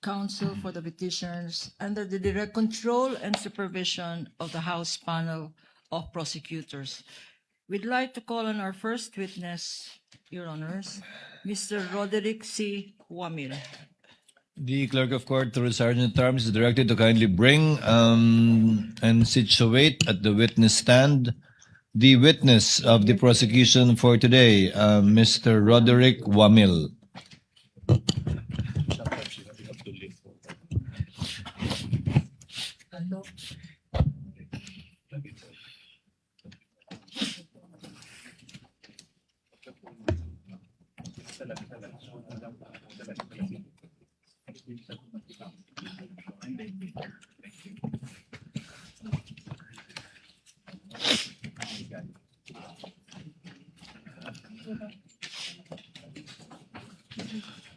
counsel for the petitioners under the direct control and supervision of the House Panel of Prosecutors. We'd like to call on our first witness, Your Honors, Mr. Roderick C. Wamil. The clerk of court, through Sergeant at Arms, is directed to kindly bring and situate at the witness stand the witness of the prosecution for today, Mr. Roderick Wamil.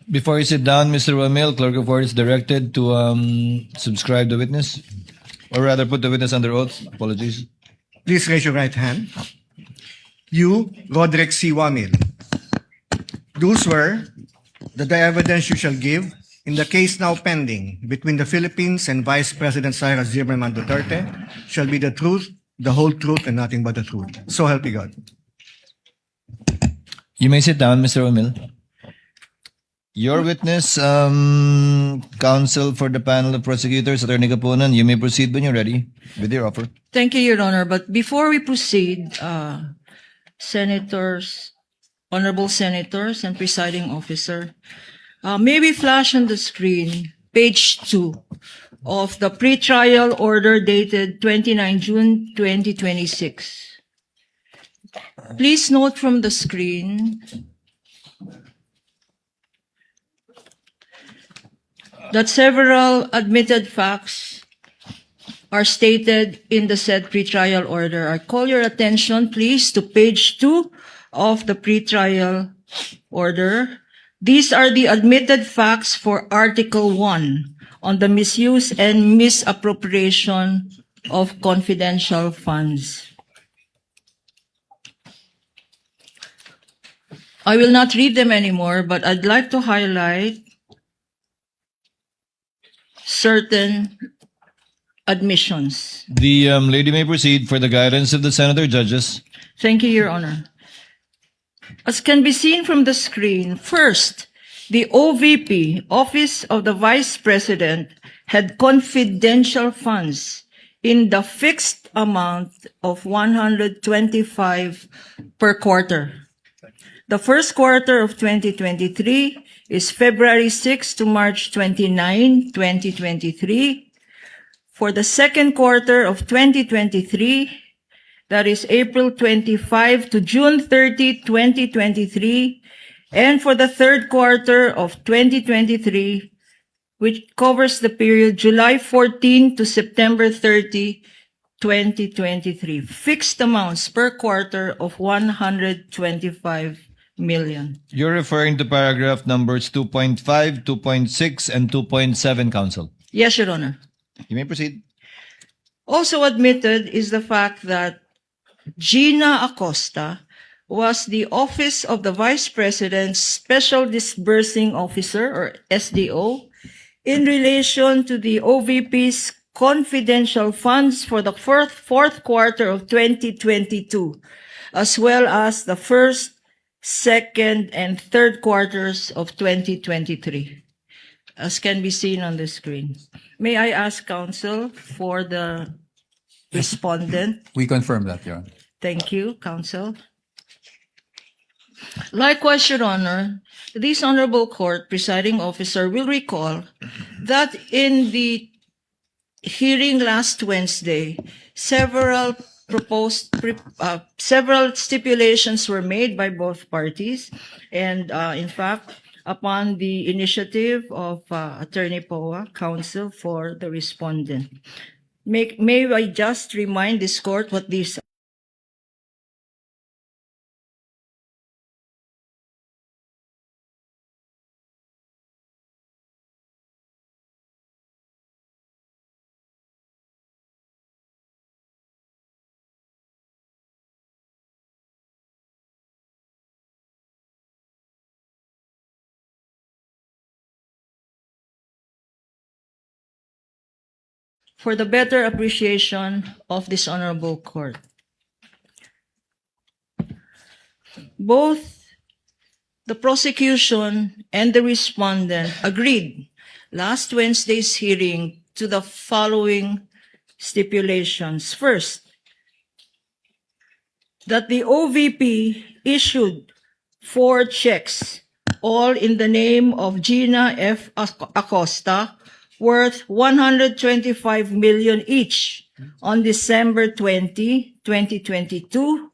Before you sit down, Mr. Wamil, clerk of court is directed to subscribe the witness, or rather put the witness under oath. Apologies. Please raise your right hand. You, Roderick C. Wamil, do swear that the evidence you shall give in the case now pending between the Philippines and Vice President Sara Zimmerman Duterte shall be the truth, the whole truth, and nothing but the truth. So help me God. You may sit down, Mr. Wamil. Your witness, counsel for the panel of prosecutors, Attorney Kapunan, you may proceed when you're ready with your offer. Thank you, Your Honor. But before we proceed, senators, honorable senators and presiding officer, may we flash on the screen page 2 of the pretrial order dated 29 June 2026. Please note from the screen that several admitted facts are stated in the said pretrial order. I call your attention, please, to page 2 of the pretrial order. These are the admitted facts for Article 1 on the misuse and misappropriation of confidential funds. I will not read them anymore, but I'd like to highlight certain admissions. The lady may proceed for the guidance of the senator judges. Thank you, Your Honor. As can be seen from the screen, first, the OVP, Office of the Vice President, had confidential funds in the fixed amount of 125 per quarter. The first quarter of 2023 is February 6 to March 29, 2023. For the second quarter of 2023, that is April 25 to June 30, 2023, and for the third quarter of 2023, which covers the period July 14 to September 30, 2023, fixed amounts per quarter of 125 million. You're referring to paragraph numbers 2.5, 2.6, and 2.7, counsel. Yes, Your Honor. You may proceed. Also admitted is the fact that Gina Acosta was the Office of the Vice President's Special Disbursing Officer, or SDO, in relation to the OVP's confidential funds for the fourth quarter of 2022, as well as the first, second, and third quarters of 2023, as can be seen on the screen. May I ask counsel for the respondent? We confirm that, Your Honor. Thank you, counsel. Likewise, Your Honor, this honorable court presiding officer will recall that in the hearing last Wednesday, several stipulations were made by both parties, and in fact, upon the initiative of Attorney Poa, counsel for the respondent. May I just remind this court what these for the better appreciation of this honorable court. Both the prosecution and the respondent agreed last Wednesday's hearing to the following stipulations. First, that the OVP issued 4 checks, all in the name of Gina F. Acosta, worth 125 million each on December 20, 2022,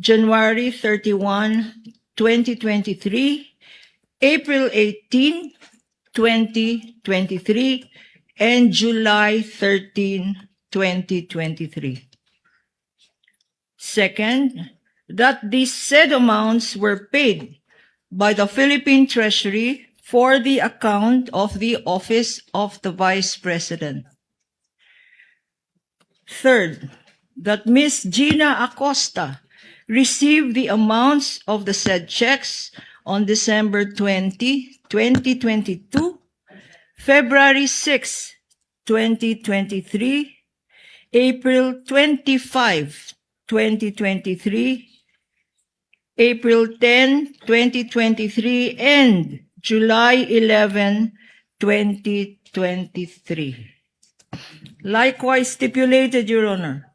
January 31, 2023, April 18, 2023, and July 13, 2023. Second, that these said amounts were paid by the Philippine Treasury for the account of the Office of the Vice President. Third, that Ms. Gina Acosta received the amounts of the said checks on December 20, 2022, February 6, 2023, April 25, 2023, April 10, 2023, and July 11, 2023. Likewise stipulated, Your Honor,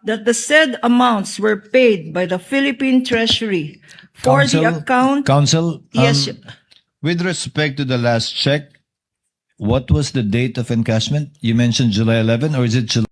that the said amounts were paid by the Philippine Treasury for the account. Counsel, Yes, with respect to the last check, what was the date of encashment? You mentioned July 11, or is it July